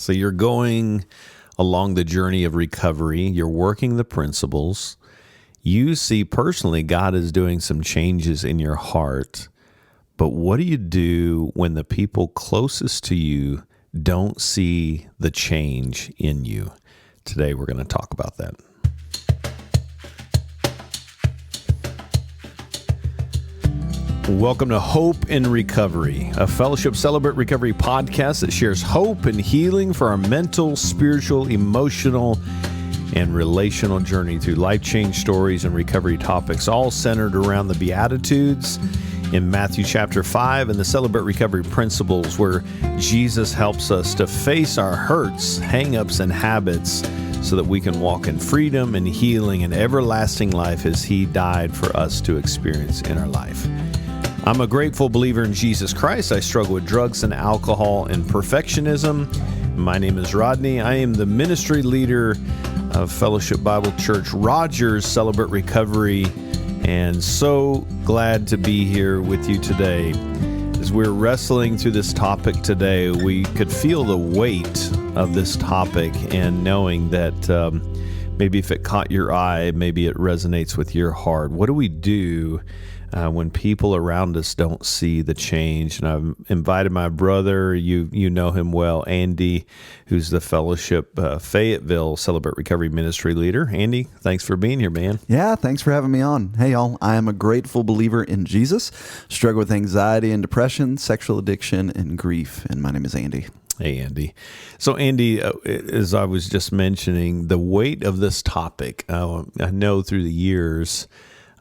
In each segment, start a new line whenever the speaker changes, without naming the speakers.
So you're going along the journey of recovery. You're working the principles. You see personally God is doing some changes in your heart. But what do you do when the people closest to you don't see the change in you? Today we're going to talk about that. Welcome to Hope in Recovery, a Fellowship Celebrate Recovery podcast that shares hope and healing for our mental, spiritual, emotional, and relational journey through life change stories and recovery topics, all centered around the Beatitudes in Matthew chapter 5 and the Celebrate Recovery principles, where Jesus helps us to face our hurts, hang-ups, and habits so that we can walk in freedom and healing and everlasting life as He died for us to experience in our life. I'm a grateful believer in Jesus Christ. I struggle with drugs and alcohol and perfectionism. My name is Rodney. I am the ministry leader of Fellowship Bible Church Rogers Celebrate Recovery, and so glad to be here with you today. As we're wrestling through this topic today, we could feel the weight of this topic, and knowing that maybe if it caught your eye, maybe it resonates with your heart. What do we do when people around us don't see the change? And I've invited my brother, you know him well, Andy, who's the Fellowship Fayetteville Celebrate Recovery Ministry leader. Andy, thanks for being here, man.
Yeah, thanks for having me on. Hey, y'all, I am a grateful believer in Jesus, struggle with anxiety and depression, sexual addiction, and grief, and my name is Andy.
Hey, Andy. So, Andy, as I was just mentioning, the weight of this topic, I know through the years,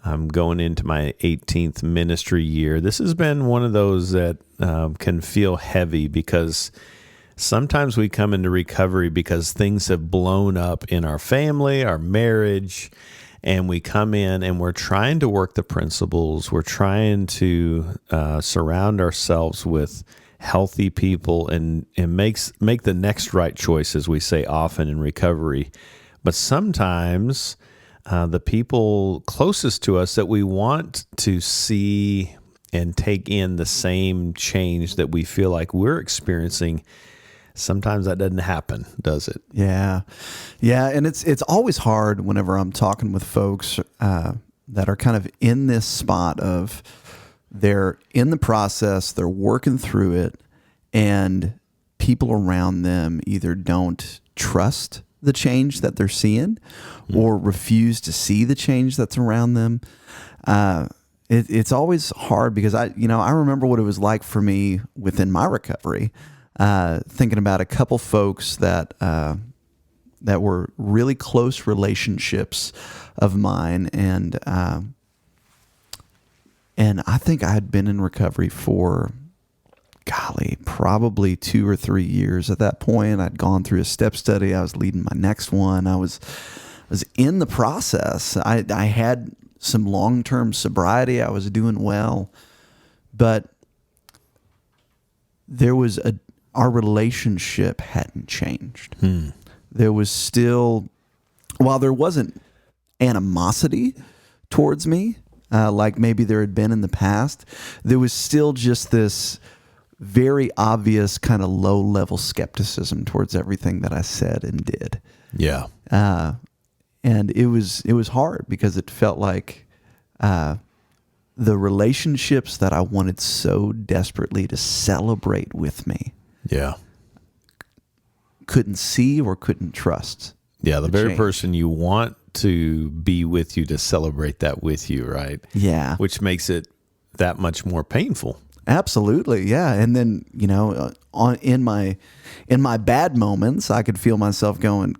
I'm going into my 18th ministry year. This has been one of those that can feel heavy, because sometimes we come into recovery because things have blown up in our family, our marriage, and we come in and we're trying to work the principles. We're trying to surround ourselves with healthy people and make the next right choice, as we say often in recovery. But sometimes the people closest to us that we want to see and take in the same change that we feel like we're experiencing, sometimes that doesn't happen, does it?
Yeah. And it's always hard whenever I'm talking with folks that are kind of in this spot of they're in the process, they're working through it, and people around them either don't trust the change that they're seeing or refuse to see the change that's around them. It's always hard, because I remember what it was like for me within my recovery, thinking about a couple folks that were really close relationships of mine, and I think I had been in recovery for, probably 2 or 3 years at that point. I'd gone through a step study. I was leading my next one. I was in the process. I had some long-term sobriety. I was doing well, but our relationship hadn't changed. There was still, while there wasn't animosity towards me, like maybe there had been in the past, there was still just this very obvious kind of low-level skepticism towards everything that I said and did.
Yeah.
And it was hard, because it felt like the relationships that I wanted so desperately to celebrate with me, couldn't see or couldn't trust.
Yeah, the very person you want to be with you to celebrate that with you, right?
Yeah.
Which makes it that much more painful.
Absolutely, yeah. And then, in my bad moments, I could feel myself going,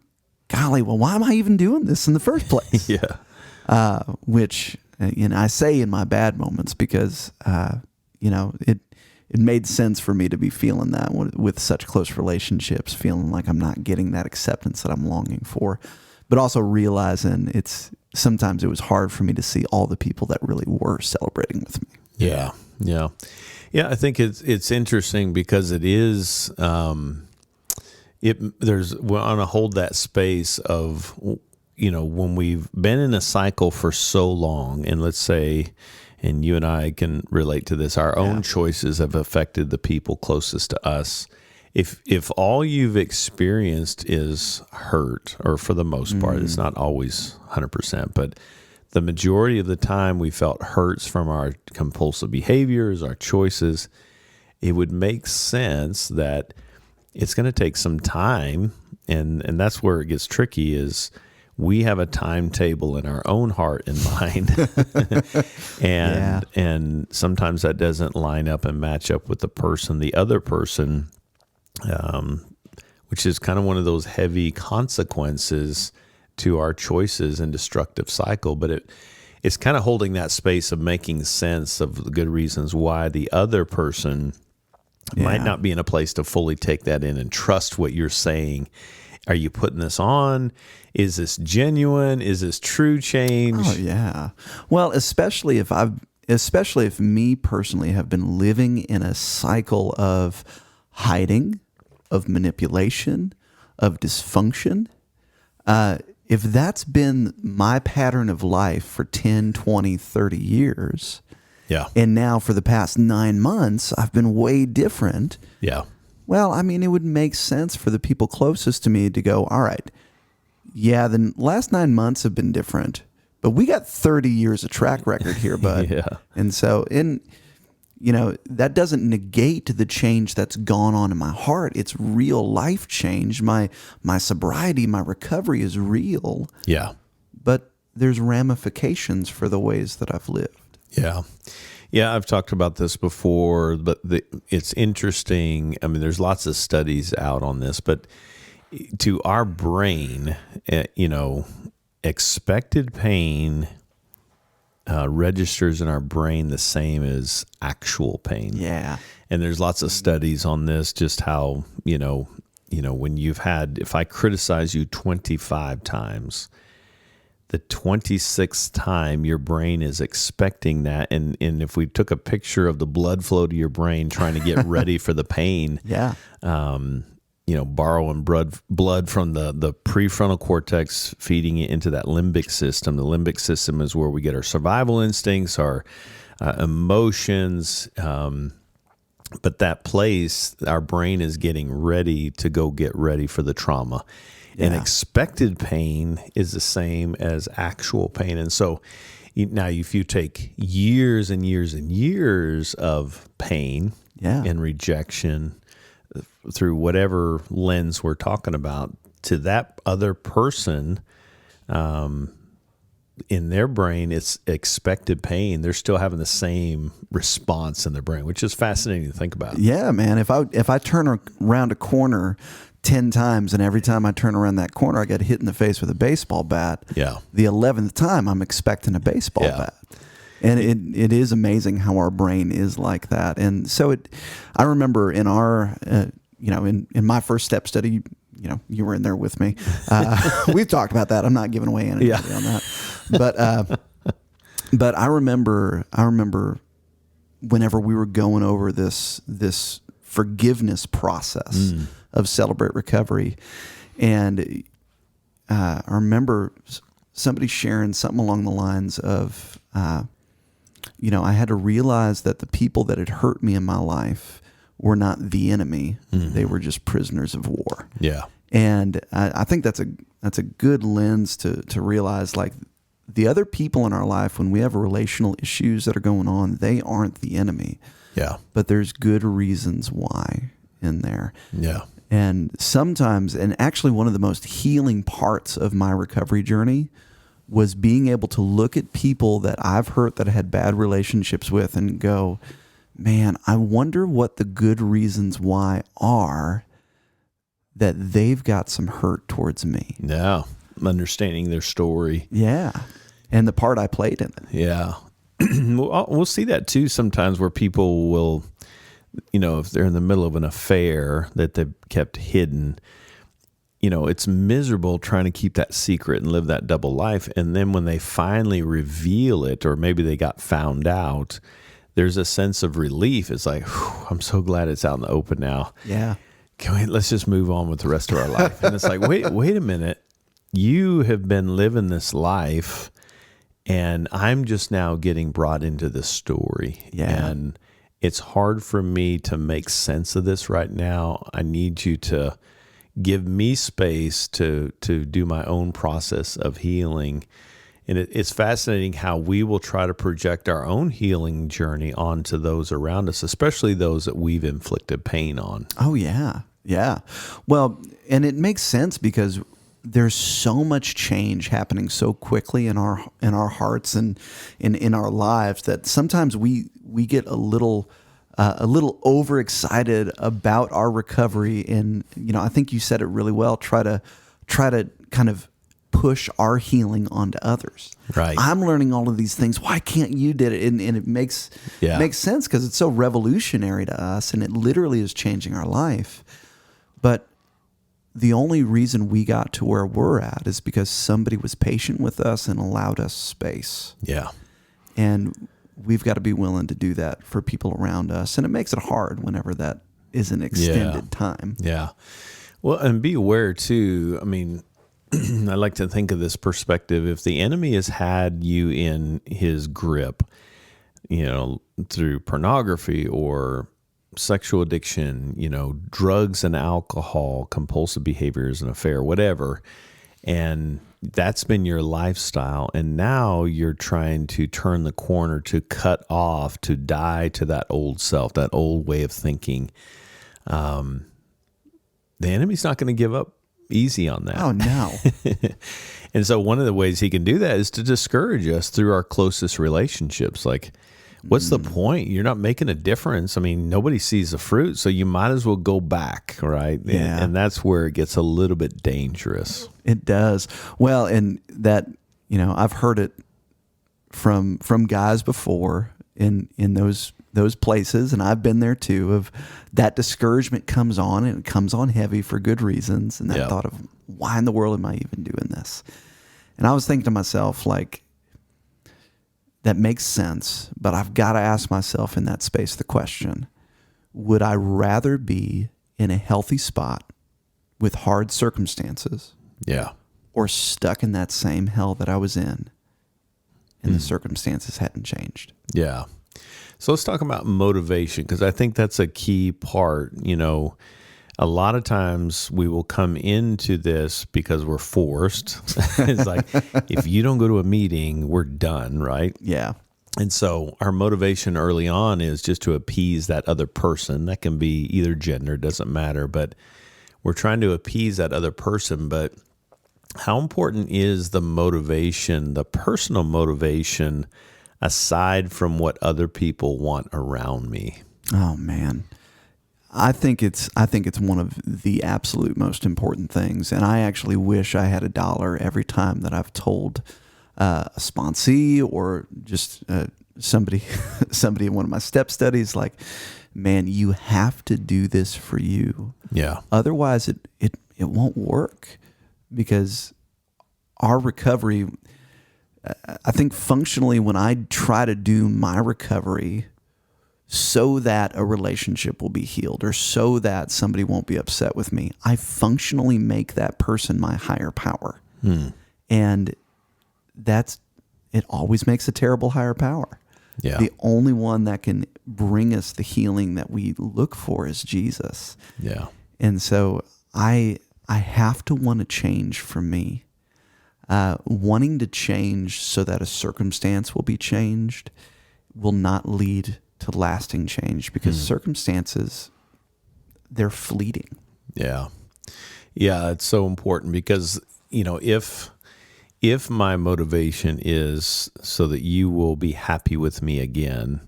golly, well, why am I even doing this in the first place?
Yeah.
Which, I say in my bad moments because, it made sense for me to be feeling that with such close relationships, feeling like I'm not getting that acceptance that I'm longing for, but also realizing sometimes it was hard for me to see all the people that really were celebrating with me.
Yeah. I think it's interesting, because it is, we want to hold that space of, when we've been in a cycle for so long, and let's say, and you and I can relate to this, our own choices have affected the people closest to us. if all you've experienced is hurt, or for the most part, it's not always 100%, but the majority of the time we felt hurts from our compulsive behaviors, our choices, it would make sense that it's going to take some time, and that's where it gets tricky. Is we have a timetable in our own heart and mind, and sometimes that doesn't line up and match up with the other person, which is kind of one of those heavy consequences to our choices and destructive cycle. But it's kind of holding that space of making sense of the good reasons why the other person might not be in a place to fully take that in and trust what you're saying. Are you putting this on? Is this genuine? Is this true change?
Oh yeah. Well, especially if me personally have been living in a cycle of hiding, of manipulation, of dysfunction. If that's been my pattern of life for 10, 20, 30 years, and now for the past 9 months, I've been way different.
Yeah.
Well, I mean, it would make sense for the people closest to me to go, all right, yeah, the last 9 months have been different, but we got 30 years of track record here, bud.
Yeah.
And so, that doesn't negate the change that's gone on in my heart. It's real life change. My sobriety, my recovery is real.
Yeah.
But there's ramifications for the ways that I've lived.
Yeah. Yeah, I've talked about this before, but it's interesting. I mean, there's lots of studies out on this, but to our brain, expected pain registers in our brain the same as actual pain.
Yeah.
And there's lots of studies on this, just how, when if I criticize you 25 times, the 26th time your brain is expecting that. And if we took a picture of the blood flow to your brain trying to get ready for the pain, borrowing blood from the prefrontal cortex, feeding it into that limbic system. The limbic system is where we get our survival instincts, our emotions. But that place, our brain is getting ready to go get ready for the trauma. And expected pain is the same as actual pain. And so now if you take years and years and years of pain and rejection through whatever lens we're talking about, to that other person, in their brain, it's expected pain. They're still having the same response in their brain, which is fascinating to think about.
Yeah, man. If I turn around a corner 10 times, and every time I turn around that corner, I get hit in the face with a baseball bat. Yeah. The 11th time, I'm expecting a baseball bat. And it is amazing how our brain is like that. And so I remember in our, in my first step study, you were in there with me. We've talked about that. I'm not giving away anything on that. But I remember whenever we were going over this forgiveness process of Celebrate Recovery, and I remember somebody sharing something along the lines of, I had to realize that the people that had hurt me in my life were not the enemy; they were just prisoners of war. Yeah, and I think that's a good lens to realize, like, the other people in our life, when we have relational issues that are going on, they aren't the enemy. Yeah, but there's good reasons why in there. Yeah. And sometimes, and actually one of the most healing parts of my recovery journey was being able to look at people that I've hurt, that I had bad relationships with, and go, man, I wonder what the good reasons why are that they've got some hurt towards me. Yeah. Understanding their story. Yeah. And the part I played in it. Yeah. We'll see that too sometimes, where people will, if they're in the middle of an affair that they've kept hidden, it's miserable trying to keep that secret and live that double life. And then when they finally reveal it, or maybe they got found out, there's a sense of relief. It's like, I'm so glad it's out in the open now. Yeah. Let's just move on with the rest of our life. And it's like, wait a minute. You have been living this life, and I'm just now getting brought into this story. Yeah.
it's hard for me to make sense of this right now. I need you to give me space to do my own process of healing. And it's fascinating how we will try to project our own healing journey onto those around us, especially those that we've inflicted pain on.
Oh, yeah. Yeah. Well, and it makes sense because there's so much change happening so quickly in our hearts and in our lives that sometimes we get a little overexcited about our recovery. And, I think you said it really well. Try to kind of push our healing onto others.
Right.
I'm learning all of these things. Why can't you did it? And it makes sense because it's so revolutionary to us and it literally is changing our life. But the only reason we got to where we're at is because somebody was patient with us and allowed us space.
Yeah.
And we've got to be willing to do that for people around us. And it makes it hard whenever that is an extended time.
Yeah. Well, and be aware too. I mean, I like to think of this perspective. If the enemy has had you in his grip, through pornography or sexual addiction, drugs and alcohol, compulsive behaviors, an affair, whatever, and that's been your lifestyle, and now you're trying to turn the corner to cut off, to die to that old self, that old way of thinking, the enemy's not going to give up easy on that.
Oh, no.
And so one of the ways he can do that is to discourage us through our closest relationships. Like, what's the point? You're not making a difference. I mean, nobody sees the fruit, so you might as well go back, right?
Yeah.
And that's where it gets a little bit dangerous.
It does. Well, and that, I've heard it from guys before in those places, and I've been there too, of that discouragement comes on, and it comes on heavy for good reasons. And that thought of, why in the world am I even doing this? And I was thinking to myself, like, that makes sense, but I've got to ask myself in that space the question, would I rather be in a healthy spot with hard circumstances or stuck in that same hell that I was in and the circumstances hadn't changed?
Yeah. So let's talk about motivation, because I think that's a key part. A lot of times we will come into this because we're forced. It's like, if you don't go to a meeting, we're done, right?
Yeah.
And so our motivation early on is just to appease that other person. That can be either gender, doesn't matter, but we're trying to appease that other person. But how important is the motivation, the personal motivation, aside from what other people want around me?
Oh, man. I think it's one of the absolute most important things, and I actually wish I had $1 every time that I've told a sponsee or just somebody in one of my step studies, like, man, you have to do this for you.
Yeah.
Otherwise, it won't work, because our recovery, I think functionally, when I try to do my recovery so that a relationship will be healed or so that somebody won't be upset with me, I functionally make that person my higher power. And it always makes a terrible higher power.
Yeah.
The only one that can bring us the healing that we look for is Jesus.
Yeah.
And so I have to want to change for me. Wanting to change so that a circumstance will be changed will not lead to lasting change, because circumstances, they're fleeting.
Yeah. Yeah, it's so important because, if my motivation is so that you will be happy with me again,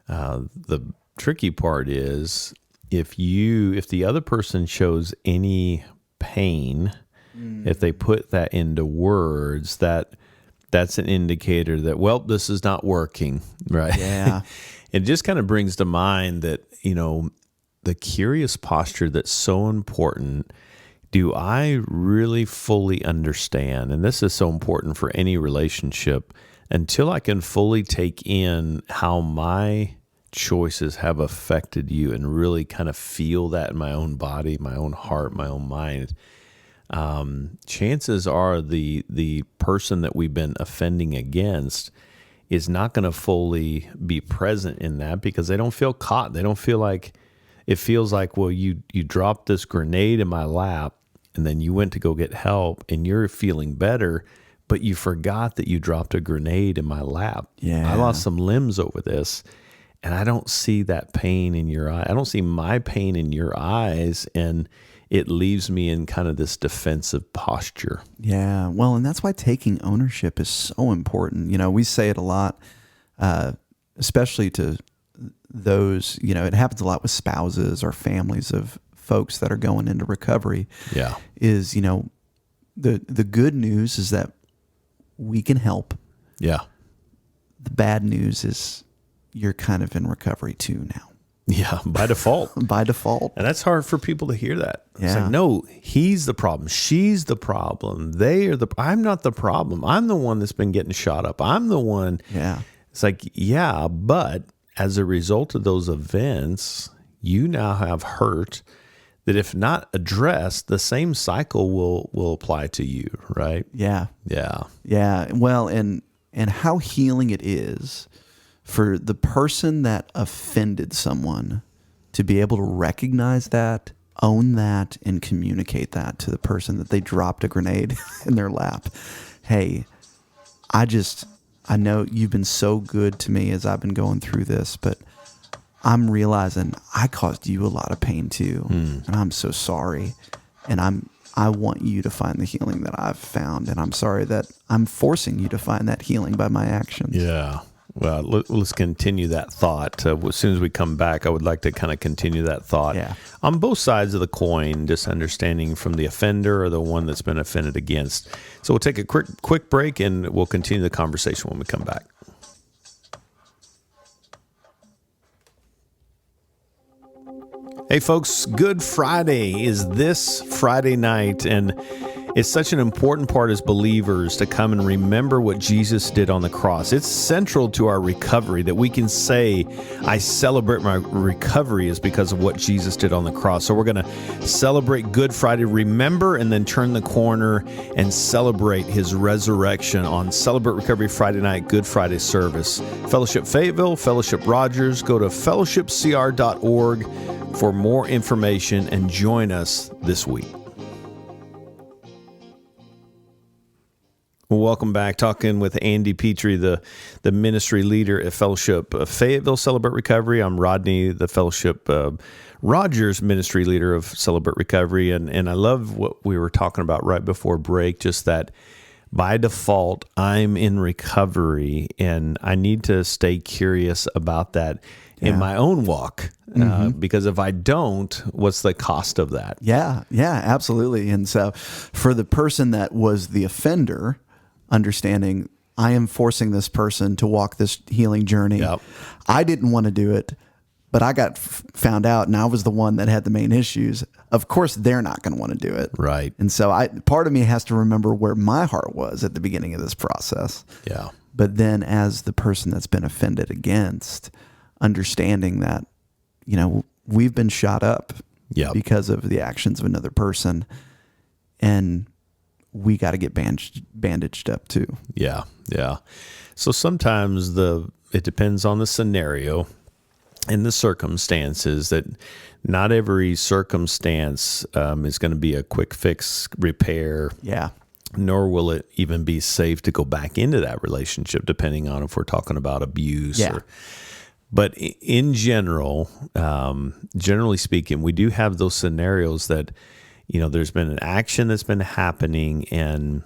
the tricky part is if the other person shows any pain, if they put that into words, that's an indicator that, well, this is not working, right?
Yeah.
It just kind of brings to mind that, the curious posture that's so important. Do I really fully understand? And this is so important for any relationship. Until I can fully take in how my choices have affected you and really kind of feel that in my own body, my own heart, my own mind, chances are the person that we've been offending against is not going to fully be present in that because they don't feel caught. They don't feel like, it feels like, well, you dropped this grenade in my lap and then you went to go get help and you're feeling better, but you forgot that you dropped a grenade in my lap.
Yeah.
I lost some limbs over this, and I don't see that pain in your eye. I don't see my pain in your eyes, and it leaves me in kind of this defensive posture.
Yeah. Well, and that's why taking ownership is so important. We say it a lot, especially to those, it happens a lot with spouses or families of folks that are going into recovery.
Yeah.
Is, the good news is that we can help.
Yeah.
The bad news is you're kind of in recovery too now.
Yeah, by default.
By default.
And that's hard for people to hear that.
Yeah.
It's like, no, he's the problem. She's the problem. I'm not the problem. I'm the one that's been getting shot up. I'm the one.
Yeah.
It's like, yeah, but as a result of those events, you now have hurt that if not addressed, the same cycle will apply to you, right?
Yeah.
Yeah.
Yeah. Well, and how healing it is for the person that offended someone to be able to recognize that, own that, and communicate that to the person that they dropped a grenade in their lap. Hey, I know you've been so good to me as I've been going through this, but I'm realizing I caused you a lot of pain too. And I'm so sorry. And I want you to find the healing that I've found. And I'm sorry that I'm forcing you to find that healing by my actions.
Yeah. Well, let's continue that thought. As soon as we come back, I would like to kind of continue that thought on both sides of the coin, just understanding from the offender or the one that's been offended against. So we'll take a quick break and we'll continue the conversation when we come back. Hey folks, Good Friday is this Friday night, and it's such an important part as believers to come and remember what Jesus did on the cross. It's central to our recovery that we can say, I celebrate my recovery is because of what Jesus did on the cross. So we're going to celebrate Good Friday, remember, and then turn the corner and celebrate his resurrection on Celebrate Recovery Friday night, Good Friday service. Fellowship Fayetteville, Fellowship Rogers, go to fellowshipcr.org for more information and join us this week. Well, welcome back. Talking with Andy Petrie, the ministry leader at Fellowship Fayetteville Celebrate Recovery. I'm Rodney, the Fellowship Rogers ministry leader of Celebrate Recovery. And I love what we were talking about right before break, just that by default, I'm in recovery and I need to stay curious about that in my own walk. Because if I don't, what's the cost of that?
Yeah, absolutely. And so for the person that was the offender, understanding I am forcing this person to walk this healing journey.
Yep.
I didn't want to do it, but I got found out and I was the one that had the main issues. Of course, they're not going to want to do it.
Right.
And so part of me has to remember where my heart was at the beginning of this process.
Yeah.
But then as the person that's been offended against, understanding that, we've been shot up because of the actions of another person, and we got to get bandaged up too. Yeah.
So sometimes it depends on the scenario and the circumstances, that not every circumstance is going to be a quick fix repair.
Yeah.
Nor will it even be safe to go back into that relationship, depending on if we're talking about abuse.
Yeah.
But in general, generally speaking, we do have those scenarios that, there's been an action that's been happening and,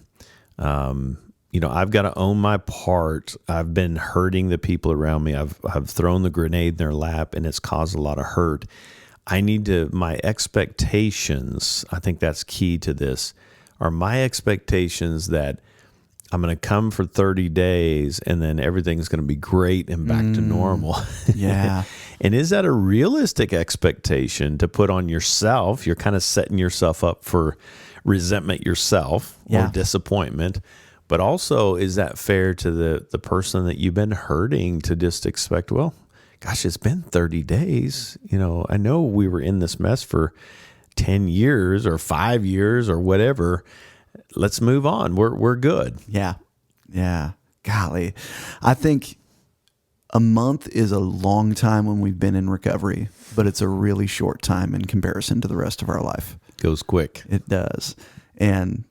I've got to own my part. I've been hurting the people around me. I've thrown the grenade in their lap and it's caused a lot of hurt. My expectations, I think that's key to this, are my expectations that I'm going to come for 30 days and then everything's going to be great and back to normal.
Yeah.
And is that a realistic expectation to put on yourself? You're kind of setting yourself up for resentment yourself or disappointment. But also, is that fair to the person that you've been hurting to just expect, well, gosh, it's been 30 days. I know we were in this mess for 10 years or 5 years or whatever. Let's move on. We're good.
Yeah. golly, I think a month is a long time when we've been in recovery, but it's a really short time in comparison to the rest of our life.
Goes quick.
It does. And,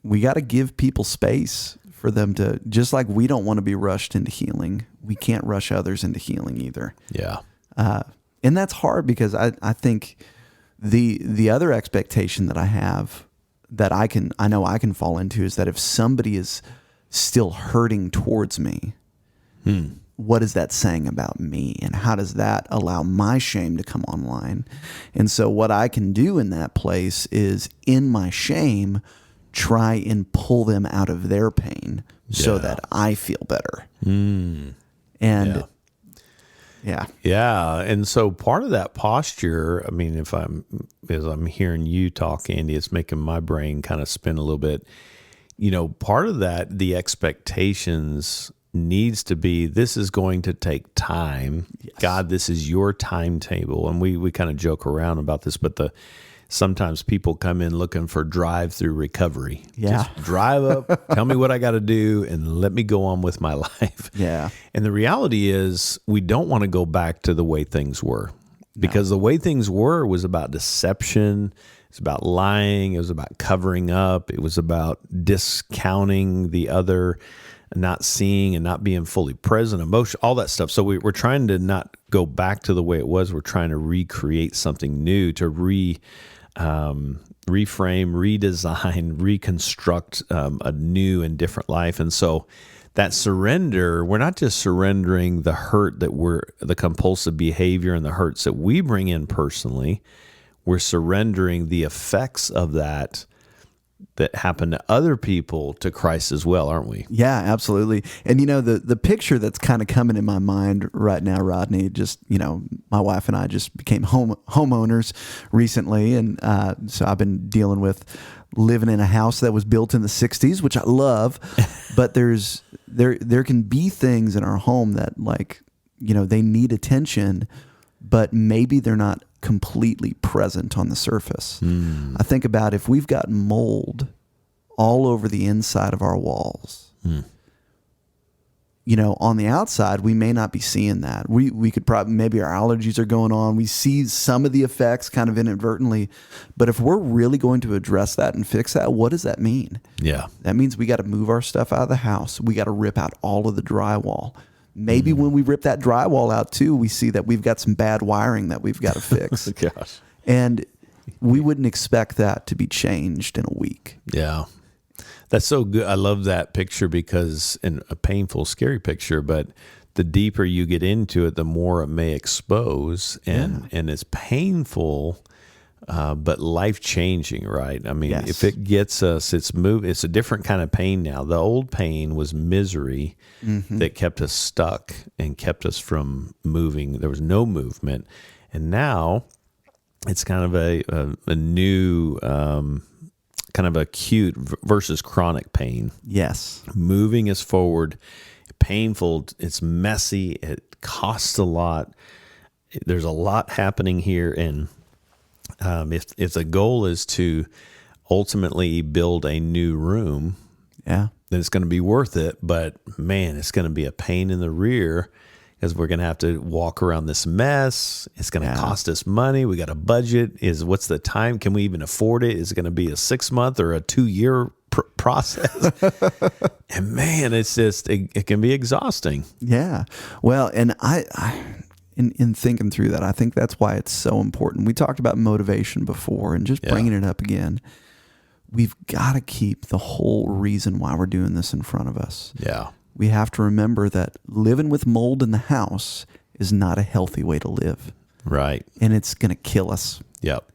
we got to give people space for them to, just like we don't want to be rushed into healing. We can't rush others into healing either.
Yeah.
And that's hard because I think the other expectation that I have that I know I can fall into is that if somebody is still hurting towards me, what is that saying about me? And how does that allow my shame to come online? And so what I can do in that place is, in my shame, try and pull them out of their pain so that I feel better. And
yeah. And so part of that posture, I mean, as I'm hearing you talk, Andy, it's making my brain kind of spin a little bit. Part of that, the expectations needs to be, this is going to take time. Yes. God, this is your timetable. And we kind of joke around about this, but sometimes people come in looking for drive-through recovery.
Yeah.
Just drive up, tell me what I got to do, and let me go on with my life.
Yeah.
And the reality is, we don't want to go back to the way things were, because the way things were was about deception. It's about lying. It was about covering up. It was about discounting the other, not seeing and not being fully present, emotion, all that stuff. So we're trying to not go back to the way it was. We're trying to recreate something new, to reframe, redesign, reconstruct a new and different life. And so that surrender, we're not just surrendering the hurt the compulsive behavior and the hurts that we bring in personally. We're surrendering the effects of that happen to other people to Christ as well, aren't we?
Yeah, absolutely. And the picture that's kind of coming in my mind right now, Rodney, just, my wife and I just became homeowners recently. And so I've been dealing with living in a house that was built in the 60s, which I love. But there can be things in our home that, they need attention, but maybe they're not completely present on the surface. I think about if we've got mold all over the inside of our walls, on the outside, we may not be seeing that. We could probably, maybe our allergies are going on. We see some of the effects kind of inadvertently, but if we're really going to address that and fix that, what does that mean?
Yeah.
That means we got to move our stuff out of the house. We got to rip out all of the drywall. Maybe when we rip that drywall out too, we see that we've got some bad wiring that we've got to fix.
Gosh.
And we wouldn't expect that to be changed in a week.
Yeah. That's so good. I love that picture because, and a painful, scary picture, but the deeper you get into it, the more it may expose, and it's painful, but life-changing, right? I mean, if it gets us, it's a different kind of pain now. The old pain was misery that kept us stuck and kept us from moving. There was no movement. And now it's kind of a new, kind of acute versus chronic pain.
Yes. Moving
us forward, painful, it's messy, it costs a lot. There's a lot happening here, and if the goal is to ultimately build a new room, then it's going to be worth it. But man, it's going to be a pain in the rear because we're going to have to walk around this mess. It's going to cost us money. We got a budget. What's the time? Can we even afford it? Is it going to be a 6-month or a 2-year process? And man, it's just, it can be exhausting.
Yeah. Well, and in thinking through that, I think that's why it's so important. We talked about motivation before, and just bringing it up again. We've got to keep the whole reason why we're doing this in front of us.
Yeah.
We have to remember that living with mold in the house is not a healthy way to live.
Right.
And it's going to kill us.
Yep.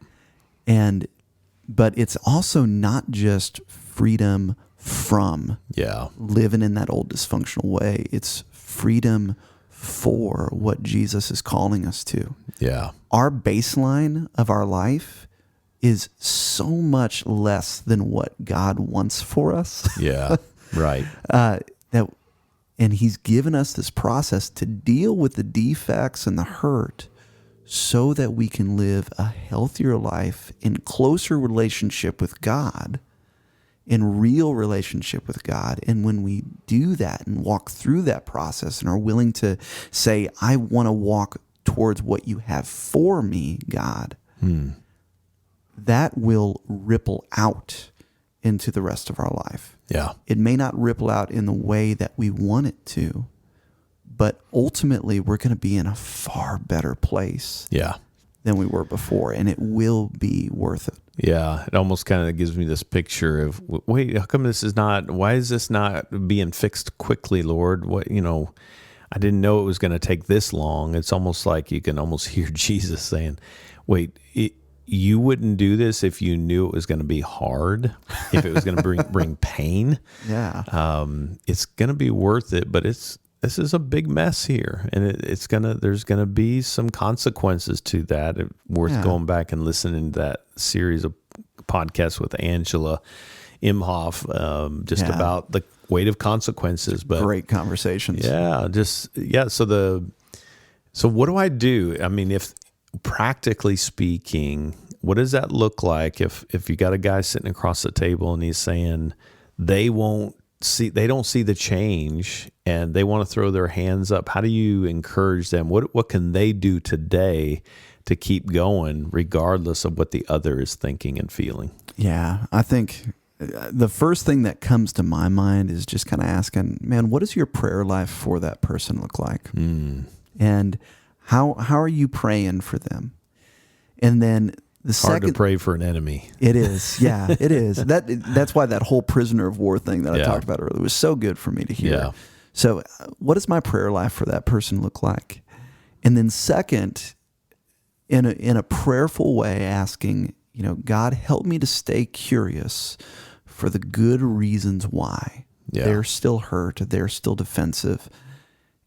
But it's also not just freedom from living in that old dysfunctional way. It's freedom for what Jesus is calling us to. Yeah. Our baseline of our life is so much less than what God wants for us.
Yeah. Right.
And he's given us this process to deal with the defects and the hurt so that we can live a healthier life in closer relationship with God in real relationship with God. And when we do that and walk through that process and are willing to say, I want to walk towards what you have for me, God, that will ripple out into the rest of our life.
Yeah.
It may not ripple out in the way that we want it to, but ultimately we're going to be in a far better place
Yeah.
than we were before, and it will be worth it.
Yeah, it almost kind of gives me this picture of, wait, how come why is this not being fixed quickly, Lord? I didn't know it was going to take this long. It's almost like you can almost hear Jesus saying, wait, you wouldn't do this if you knew it was going to be hard, if it was going to bring pain.
Yeah.
It's going to be worth it, but this is a big mess here, and there's gonna be some consequences to that. It's worth going back and listening to that series of podcasts with Angela Imhoff, about the weight of consequences. But
great conversations.
Yeah, So what do I do? I mean, if practically speaking, what does that look like if you got a guy sitting across the table and he's saying they don't see the change and they want to throw their hands up? How do you encourage them? What can they do today to keep going regardless of what the other is thinking and feeling?
Yeah, I think the first thing that comes to my mind is just kind of asking, man, what does your prayer life for that person look like? And how are you praying for them? And then the
Hard to pray for an enemy.
It is. Yeah, it is. That's why that whole prisoner of war thing that I talked about earlier was so good for me to hear.
Yeah.
So what does my prayer life for that person look like? And then second, in a prayerful way, asking, God, help me to stay curious for the good reasons why they're still hurt, they're still defensive.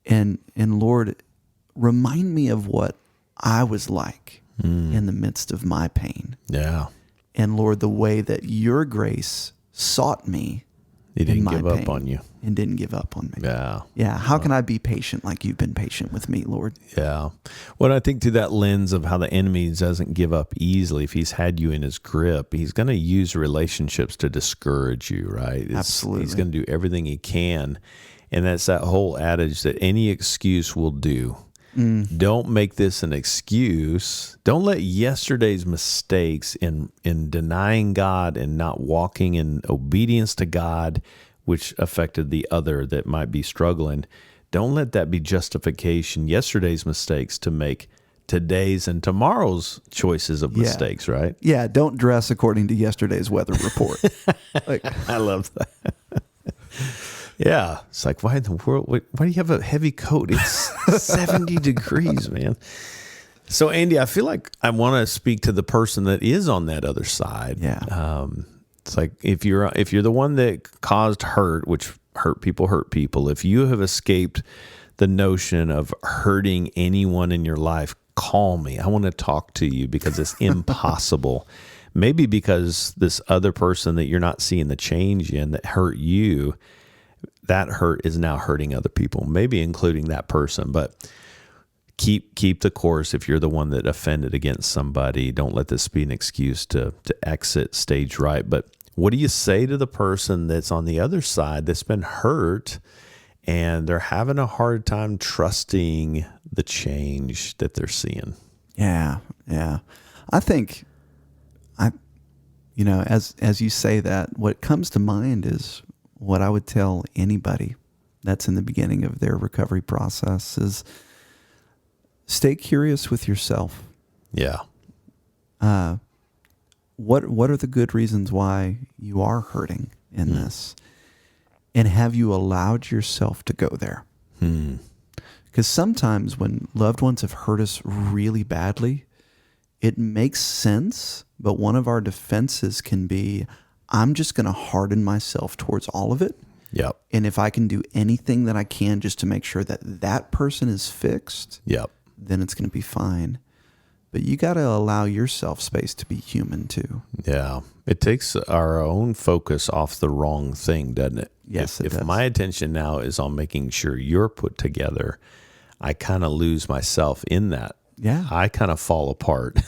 And Lord, remind me of what I was like in the midst of my pain.
Yeah.
And Lord, the way that your grace sought me.
He didn't give up on you.
And didn't give up on me.
Yeah.
Yeah. How can I be patient like you've been patient with me, Lord?
Yeah. Well, I think through that lens of how the enemy doesn't give up easily, if he's had you in his grip, he's going to use relationships to discourage you, right?
Absolutely.
He's going to do everything he can. And that's that whole adage that any excuse will do. Don't make this an excuse. Don't let yesterday's mistakes in denying God and not walking in obedience to God, which affected the other that might be struggling. Don't let that be justification, yesterday's mistakes, to make today's and tomorrow's choices of mistakes, right?
Yeah, don't dress according to yesterday's weather report.
I love that. Yeah. It's like, why in the world? Why do you have a heavy coat? It's 70 degrees, man. So, Andy, I feel like I want to speak to the person that is on that other side.
Yeah.
It's like if you're the one that caused hurt, which hurt people. If you have escaped the notion of hurting anyone in your life, call me. I want to talk to you because it's impossible. Maybe because this other person that you're not seeing the change in that hurt you, that hurt is now hurting other people, maybe including that person. But keep the course. If you're the one that offended against somebody, don't let this be an excuse to exit stage right. But what do you say to the person that's on the other side that's been hurt and they're having a hard time trusting the change that they're seeing?
Yeah. I think, as you say that, what comes to mind is what I would tell anybody that's in the beginning of their recovery process is stay curious with yourself.
Yeah.
What are the good reasons why you are hurting in this? And have you allowed yourself to go there? Because sometimes when loved ones have hurt us really badly, it makes sense, but one of our defenses can be, I'm just going to harden myself towards all of it.
Yep.
And if I can do anything that I can just to make sure that person is fixed, then it's going to be fine. But you got to allow yourself space to be human too.
Yeah. It takes our own focus off the wrong thing, doesn't it?
Yes, it does.
If my attention now is on making sure you're put together, I kind of lose myself in that.
Yeah.
I kind of fall apart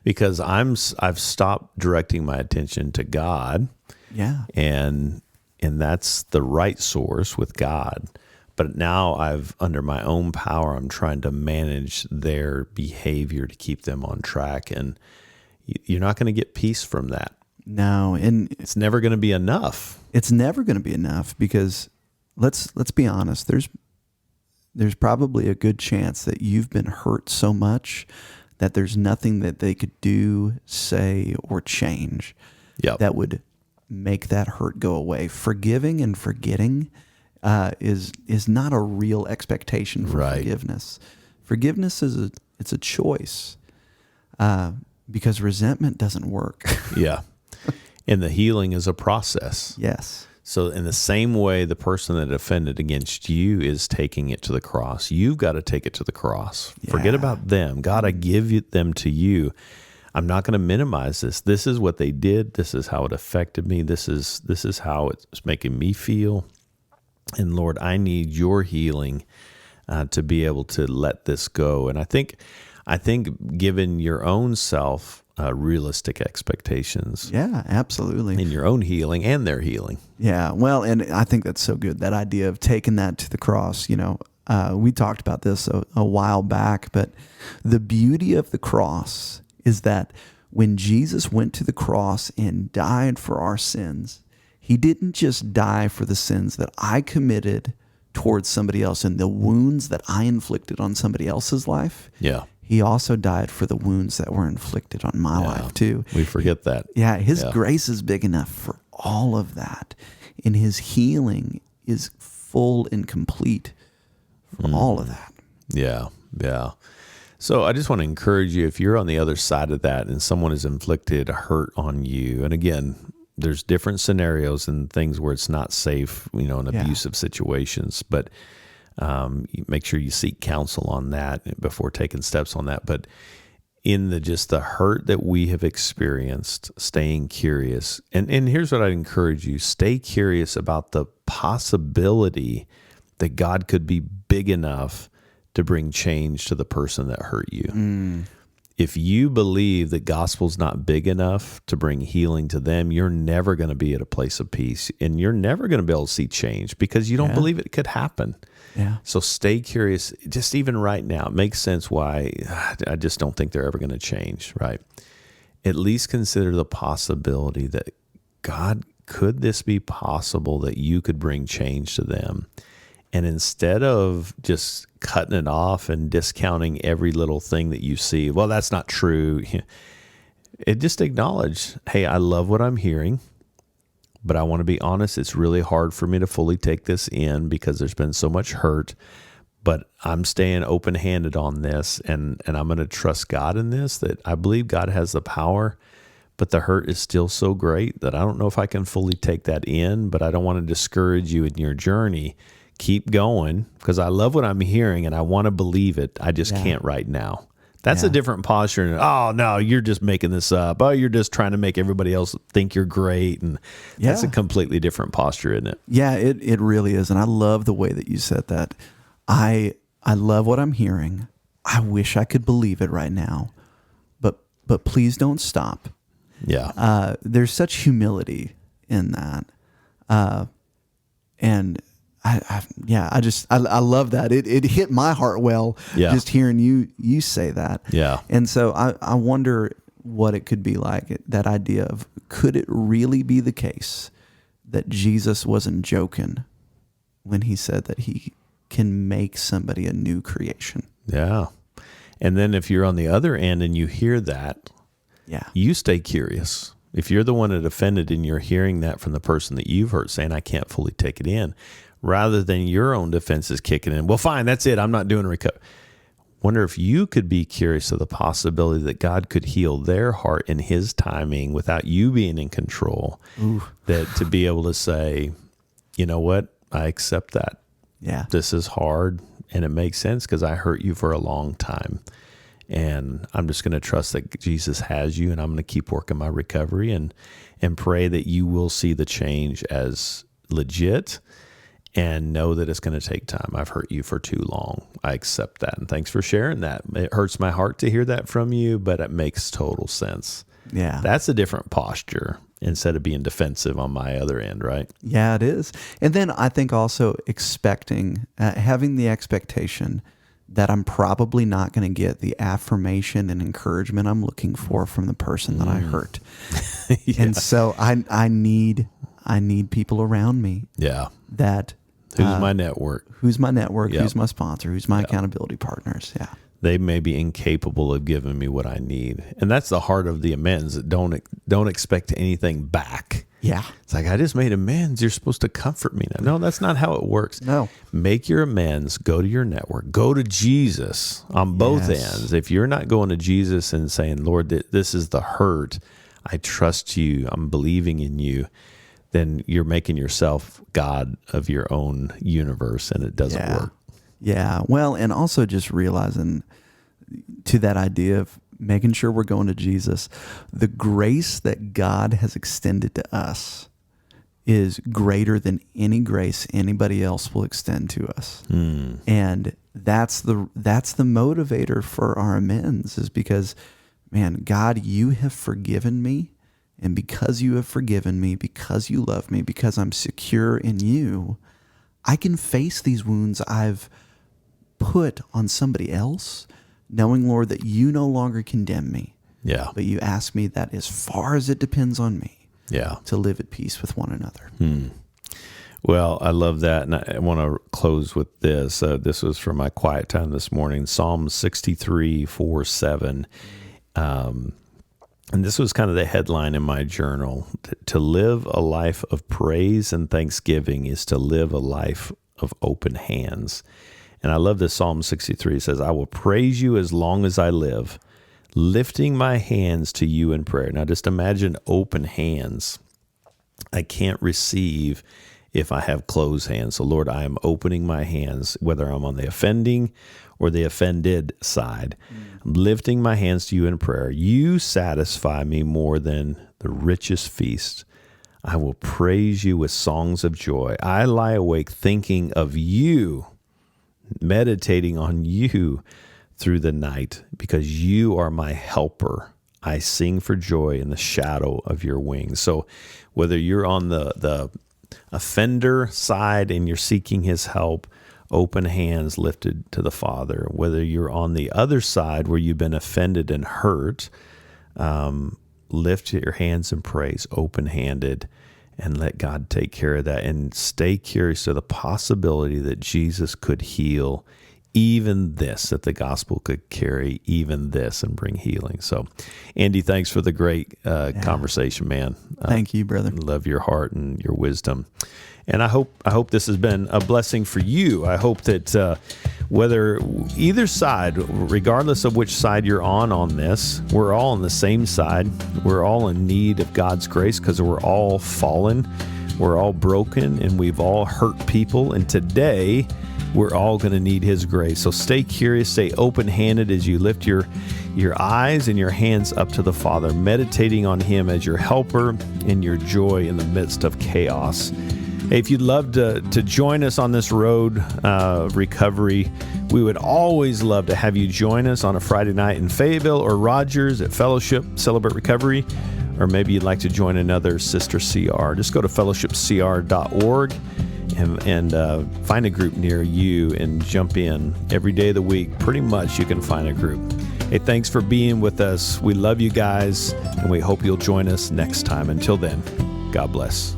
because I've stopped directing my attention to God
Yeah.
And that's the right source with God. But now under my own power, I'm trying to manage their behavior to keep them on track. And you're not going to get peace from that.
No, and
It's never going to be enough.
it's never going to be enough because let's be honest. There's probably a good chance that you've been hurt so much that there's nothing that they could do, say, or change that would make that hurt go away. Forgiving and forgetting is not a real expectation for forgiveness. Forgiveness it's a choice because resentment doesn't work.
Yeah. And the healing is a process.
Yes.
So in the same way, the person that offended against you is taking it to the cross. You've got to take it to the cross.
Yeah.
Forget about them. God, I give them to you. I'm not going to minimize this. This is what they did. This is how it affected me. This is how it's making me feel. And Lord, I need your healing to be able to let this go. And I think given your own self realistic expectations.
Yeah, absolutely.
In your own healing and their healing.
Yeah, well, and I think that's so good, that idea of taking that to the cross. We talked about this a while back, but the beauty of the cross is that when Jesus went to the cross and died for our sins, he didn't just die for the sins that I committed towards somebody else and the wounds that I inflicted on somebody else's life.
Yeah.
He also died for the wounds that were inflicted on my life too.
We forget that.
Yeah, his grace is big enough for all of that. And his healing is full and complete for all of that.
Yeah, yeah. So I just want to encourage you, if you're on the other side of that and someone has inflicted a hurt on you, and again, there's different scenarios and things where it's not safe, in abusive situations, but make sure you seek counsel on that before taking steps on that. But in the hurt that we have experienced, staying curious. And here's what I'd encourage you. Stay curious about the possibility that God could be big enough to bring change to the person that hurt you. If you believe the gospel's not big enough to bring healing to them, you're never going to be at a place of peace, and you're never going to be able to see change because you don't believe it could happen.
Yeah.
So stay curious. Just even right now, it makes sense why I just don't think they're ever going to change, right? At least consider the possibility that, God, could this be possible that you could bring change to them? And instead of just cutting it off and discounting every little thing that you see, well, that's not true. Just acknowledge, hey, I love what I'm hearing, but I want to be honest, it's really hard for me to fully take this in because there's been so much hurt, but I'm staying open-handed on this, and I'm going to trust God in this, that I believe God has the power, but the hurt is still so great that I don't know if I can fully take that in, but I don't want to discourage you in your journey. Keep going, because I love what I'm hearing and I want to believe it. I just can't right now. That's a different posture. And, oh, no, you're just making this up. Oh, you're just trying to make everybody else think you're great. And that's a completely different posture, isn't it?
Yeah, it really is. And I love the way that you said that. I love what I'm hearing. I wish I could believe it right now, but please don't stop.
Yeah.
There's such humility in that. And I love that. It hit my heart well, just hearing you say that.
Yeah.
And so I wonder what it could be like, that idea of, could it really be the case that Jesus wasn't joking when he said that he can make somebody a new creation?
Yeah. And then if you're on the other end and you hear that, you stay curious. If you're the one that offended and you're hearing that from the person that you've hurt saying, I can't fully take it in, rather than your own defenses kicking in, well, fine, that's it, I'm not doing recovery. Wonder if you could be curious of the possibility that God could heal their heart in his timing without you being in control. That to be able to say, you know what, I accept that.
Yeah.
This is hard and it makes sense because I hurt you for a long time. And I'm just going to trust that Jesus has you, and I'm going to keep working my recovery and pray that you will see the change as legit and know that it's going to take time. I've hurt you for too long. I accept that. And thanks for sharing that. It hurts my heart to hear that from you, but it makes total sense.
Yeah.
That's a different posture. instead of being defensive on my other end, right?
Yeah, it is. And then I think also expecting, having the expectation that I'm probably not going to get the affirmation and encouragement I'm looking for from the person that I hurt.
Yeah.
And so I need people around me.
Yeah.
That
Who's my network?
Who's my network?
Yep.
Who's my sponsor? Who's my accountability partners? Yeah.
They may be incapable of giving me what I need. And that's the heart of the amends. Don't expect anything back.
Yeah.
It's like, I just made amends. You're supposed to comfort me now. No, that's not how it works.
No.
Make your amends. Go to your network. Go to Jesus on both ends. If you're not going to Jesus and saying, Lord, this is the hurt. I trust you. I'm believing in you. Then you're making yourself God of your own universe, and it doesn't work.
Yeah. Well, and also just realizing to that idea of making sure we're going to Jesus, the grace that God has extended to us is greater than any grace anybody else will extend to us. And that's the motivator for our amends, is because, man, God, you have forgiven me. And because you have forgiven me, because you love me, because I'm secure in you, I can face these wounds I've put on somebody else, knowing, Lord, that you no longer condemn me.
Yeah.
But you ask me that as far as it depends on me, to live at peace with one another.
Well, I love that. And I want to close with this. This was from my quiet time this morning, Psalm 63, 4-7. And this was kind of the headline in my journal. To live a life of praise and thanksgiving is to live a life of open hands. And I love this Psalm 63. It says, I will praise you as long as I live, lifting my hands to you in prayer. Now just imagine open hands. I can't receive if I have closed hands. So Lord, I am opening my hands, whether I'm on the offending or the offended side. I'm lifting my hands to you in prayer. You satisfy me more than the richest feast. I will praise you with songs of joy. I lie awake thinking of you, meditating on you through the night, because you are my helper. I sing for joy in the shadow of your wings. So whether you're on the offender side and you're seeking his help, open hands lifted to the Father. Whether you're on the other side where you've been offended and hurt, lift your hands in praise, open-handed, and let God take care of that. And stay curious to the possibility that Jesus could heal even this, that the gospel could carry even this and bring healing. So, Andy, thanks for the great conversation, man.
Thank you, brother.
Love your heart and your wisdom. And I hope this has been a blessing for you. I hope that whether either side, regardless of which side you're on this, we're all on the same side. We're all in need of God's grace because we're all fallen. We're all broken, and we've all hurt people. And today, we're all going to need his grace. So stay curious, stay open-handed as you lift your eyes and your hands up to the Father, meditating on him as your helper and your joy in the midst of chaos. Hey, if you'd love to join us on this road recovery, we would always love to have you join us on a Friday night in Fayetteville or Rogers at Fellowship Celebrate Recovery, or maybe you'd like to join another sister CR. Just go to fellowshipcr.org and find a group near you and jump in. Every day of the week, pretty much you can find a group. Hey, thanks for being with us. We love you guys, and we hope you'll join us next time. Until then, God bless.